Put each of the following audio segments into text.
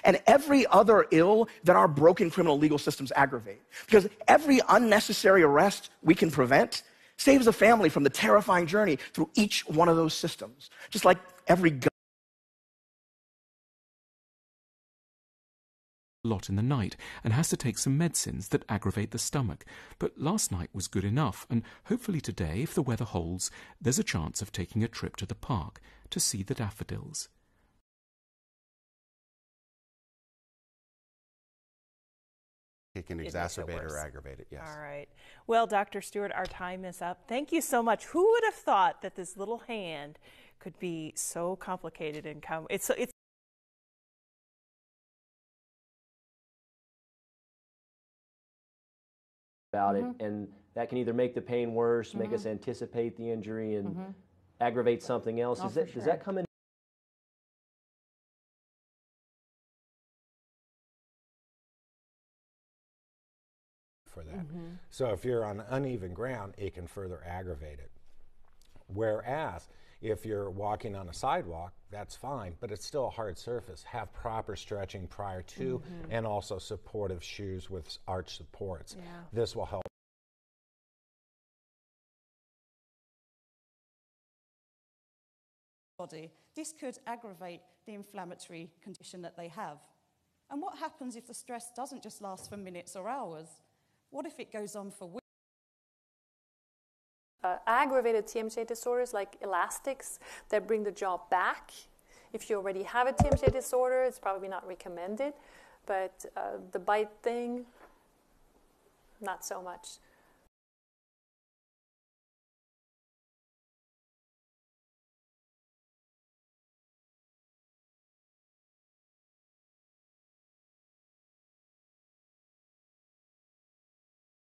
and every other ill that our broken criminal legal systems aggravate. Because every unnecessary arrest we can prevent saves a family from the terrifying journey through each one of those systems. Just like every gun. Lot in the night and has to take some medicines that aggravate the stomach. But last night was good enough, and hopefully today, if the weather holds, there's a chance of taking a trip to the park to see the daffodils. It can exacerbate or aggravate it, yes. All right. Well, Dr. Stewart, our time is up. Thank you so much. Who would have thought that this little hand could be so complicated and it's about it, and that can either make the pain worse, make us anticipate the injury, and aggravate something else. Does that come in? For that. So if you're on uneven ground, it can further aggravate it. Whereas if you're walking on a sidewalk, that's fine, but it's still a hard surface. Have proper stretching prior to, and also supportive shoes with arch supports. Yeah. This will help. Body. This could aggravate the inflammatory condition that they have. And what happens if the stress doesn't just last for minutes or hours? What if it goes on for weeks? Aggravated TMJ disorders like elastics that bring the jaw back. If you already have a TMJ disorder, it's probably not recommended, but the bite thing, not so much.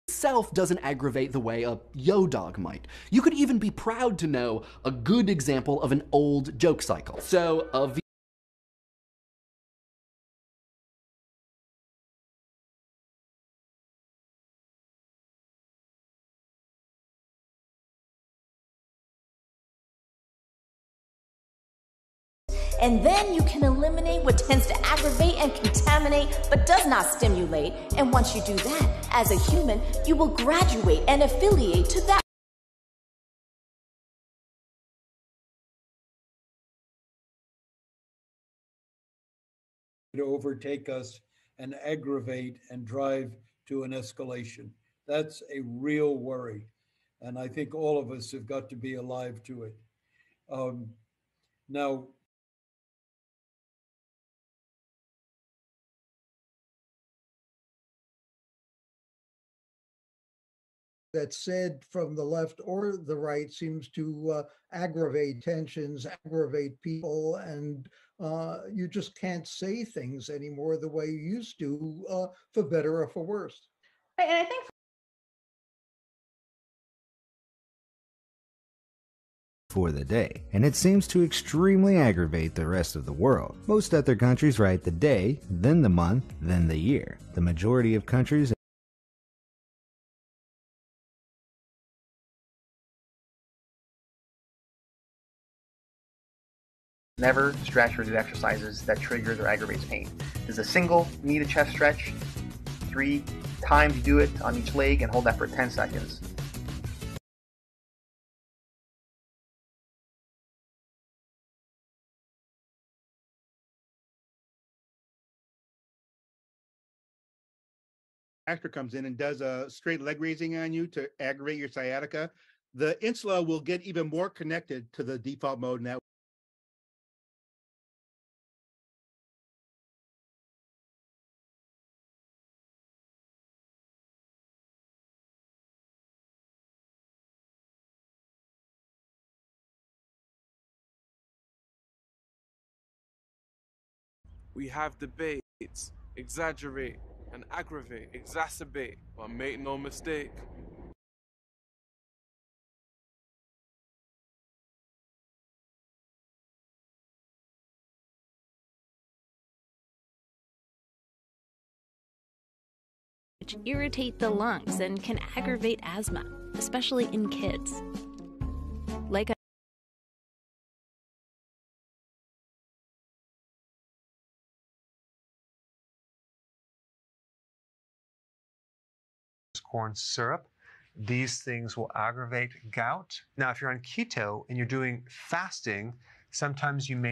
Itself doesn't aggravate the way a yo dog might. You could even be proud to know a good example of an old joke cycle. So a And then you can eliminate what tends to aggravate and contaminate but does not stimulate. And once you do that, as a human, you will graduate and affiliate to that. To overtake us and aggravate and drive to an escalation. That's a real worry. And I think all of us have got to be alive to it. Now, that's said from the left or the right seems to aggravate tensions, aggravate people, and you just can't say things anymore the way you used to, for better or for worse. And I think for the day, and it seems to extremely aggravate the rest of the world. Most other countries write the day, then the month, then the year. The majority of countries never stretch or do exercises that triggers or aggravates pain. There's a single knee to chest stretch, 3 times you do it on each leg, and hold that for 10 seconds. Actor comes in and does a straight leg raising on you to aggravate your sciatica, the insula will get even more connected to the default mode, and that we have debates, exaggerate and aggravate, exacerbate, but make no mistake, which irritate the lungs and can aggravate asthma, especially in kids. Like corn syrup. These things will aggravate gout. Now, if you're on keto and you're doing fasting, sometimes you may